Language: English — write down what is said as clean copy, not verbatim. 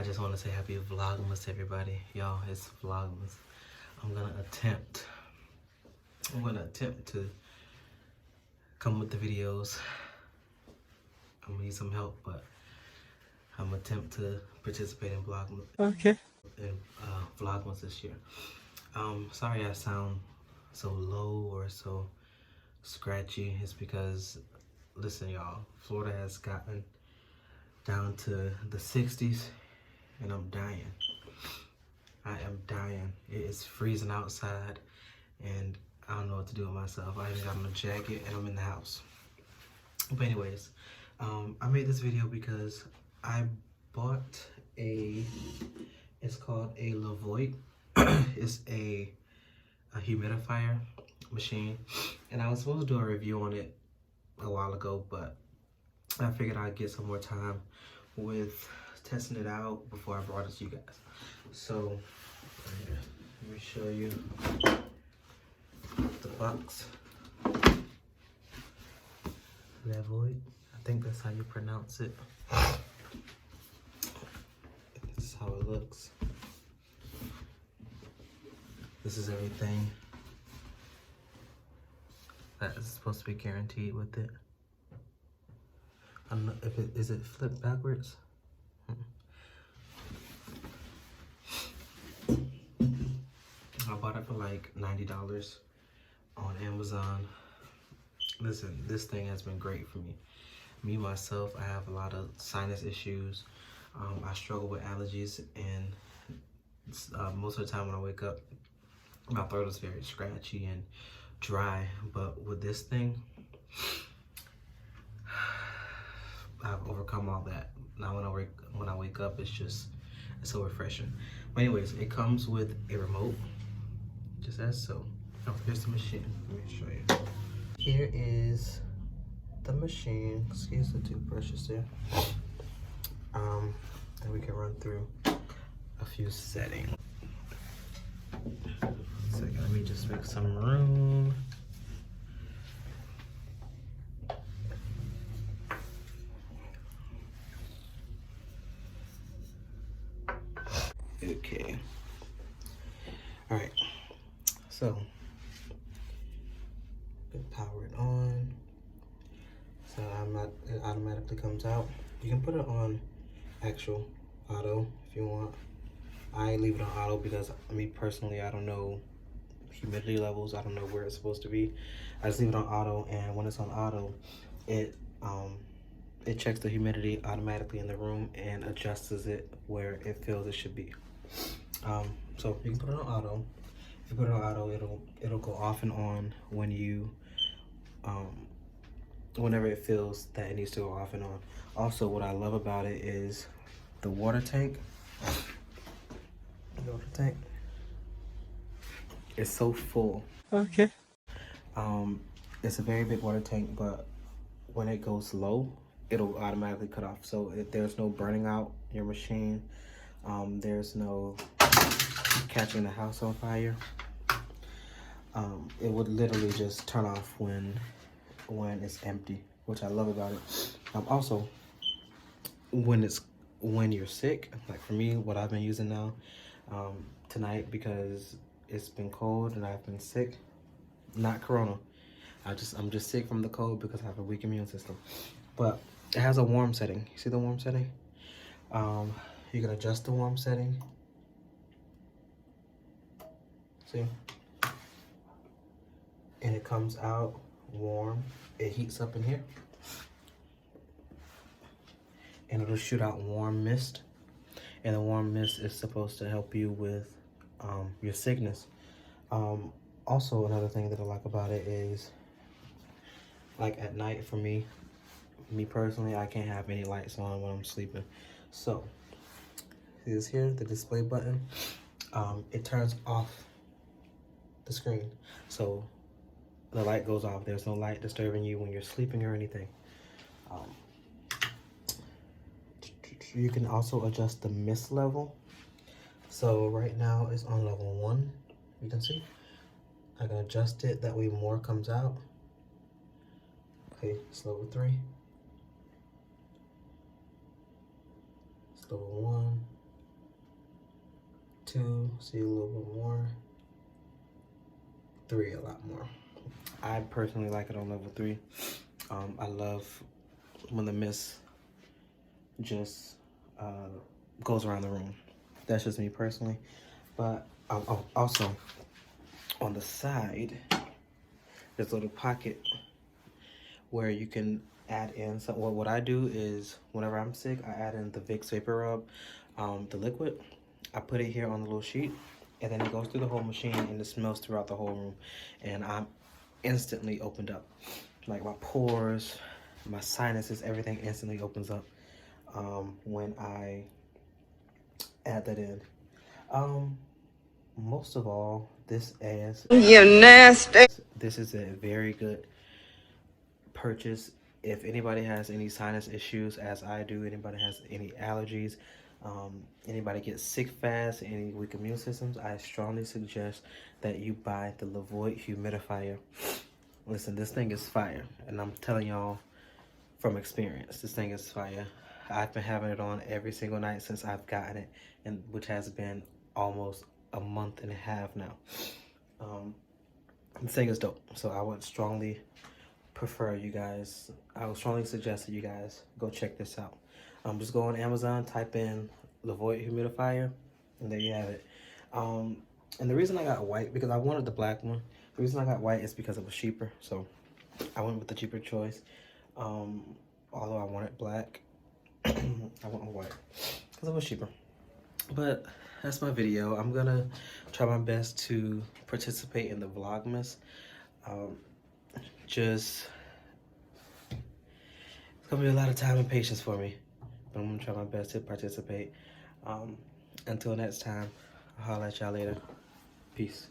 I just want to say happy Vlogmas, everybody. Y'all, it's Vlogmas. I'm gonna attempt to come with the videos. I'm gonna need some help, but I'm gonna attempt to participate in Vlogmas. Okay. In Vlogmas this year. Sorry I sound so low or so scratchy. It's because, listen, y'all, Florida has gotten down to the 60s, and I'm dying. I am dying. It is freezing outside, and I don't know what to do with myself. I even got on a jacket, and I'm in the house. But anyways, I made this video because I bought it's called a Levoit. It's a humidifier machine, and I was supposed to do a review on it a while ago, but I figured I'd get some more time with testing it out before I brought it to you guys. So let me show you the box. Levoit, I think that's how you pronounce it. This is how it looks. This is everything that is supposed to be guaranteed with it. I don't know if is it flipped backwards? I bought it for like $90 on Amazon. Listen, this thing has been great for me. Me, myself, I have a lot of sinus issues. I struggle with allergies, and most of the time when I wake up, my throat is very scratchy and dry. But with this thing, I've overcome all that. Now when I wake up, it's so refreshing. But anyways, it comes with a remote, just as so. Oh, here's the machine. Let me show you. Here is the machine. Excuse the toothbrushes there. And we can run through a few settings. So let me just make some room. Okay. All right. So power it on. So it automatically comes out. You can put it on actual auto if you want. I leave it on auto because me personally, I don't know humidity levels. I don't know where it's supposed to be. I just leave it on auto, and when it's on auto, it checks the humidity automatically in the room and adjusts it where it feels it should be. So you can put it on auto. If you put it on auto, it'll go off and on when you whenever it feels that it needs to go off and on. Also, what I love about it is the water tank. The water tank is so full. Okay. It's a very big water tank, but when it goes low, it'll automatically cut off. So there's no burning out your machine. There's no catching the house on fire. It would literally just turn off when it's empty, which I love about it. Also, when you're sick, like for me, what I've been using now tonight, because it's been cold and I've been sick, not corona. I'm just sick from the cold because I have a weak immune system. But it has a warm setting. You see the warm setting? You can adjust the warm setting. See? And it comes out warm. It heats up in here. And it'll shoot out warm mist. And the warm mist is supposed to help you with your sickness. Also, another thing that I like about it is, like at night for me personally, I can't have any lights on when I'm sleeping. So, see this here, the display button? It turns off the screen. So the light goes off. There's no light disturbing you when you're sleeping or anything. You can also adjust the mist level. So right now it's on level 1. You can see. I can adjust it, that way more comes out. Okay, it's level 3. It's level 1. 2, see a little bit more. 3, a lot more. I personally like it on level 3. I love when the mist just goes around the room. That's just me personally. But also on the side, there's a little pocket where you can add in some. Well, what I do is whenever I'm sick, I add in the Vicks Vapor Rub, the liquid. I put it here on the little sheet, and then it goes through the whole machine and it smells throughout the whole room. And I'm instantly opened up. Like my pores, my sinuses, everything instantly opens up when I add that in. Most of all, this is This is a very good purchase. If anybody has any sinus issues, as I do, anybody has any allergies, anybody gets sick fast, any weak immune systems, I strongly suggest that you buy the Levoit humidifier. Listen, this thing is fire, and I'm telling y'all from experience, this thing is fire. I've been having it on every single night since I've gotten it, and which has been almost a month and a half now. The thing is dope, so I would strongly suggest that you guys go check this out. Just go on Amazon, type in Levoit humidifier, and there you have it. And the reason I got white, because I wanted the black one. The reason I got white is because it was cheaper, so I went with the cheaper choice. Although I wanted black, I went with white because it was cheaper. But that's my video. I'm gonna try my best to participate in the Vlogmas. It's gonna be a lot of time and patience for me, but I'm gonna try my best to participate. Until next time, I'll holler at y'all later. Peace.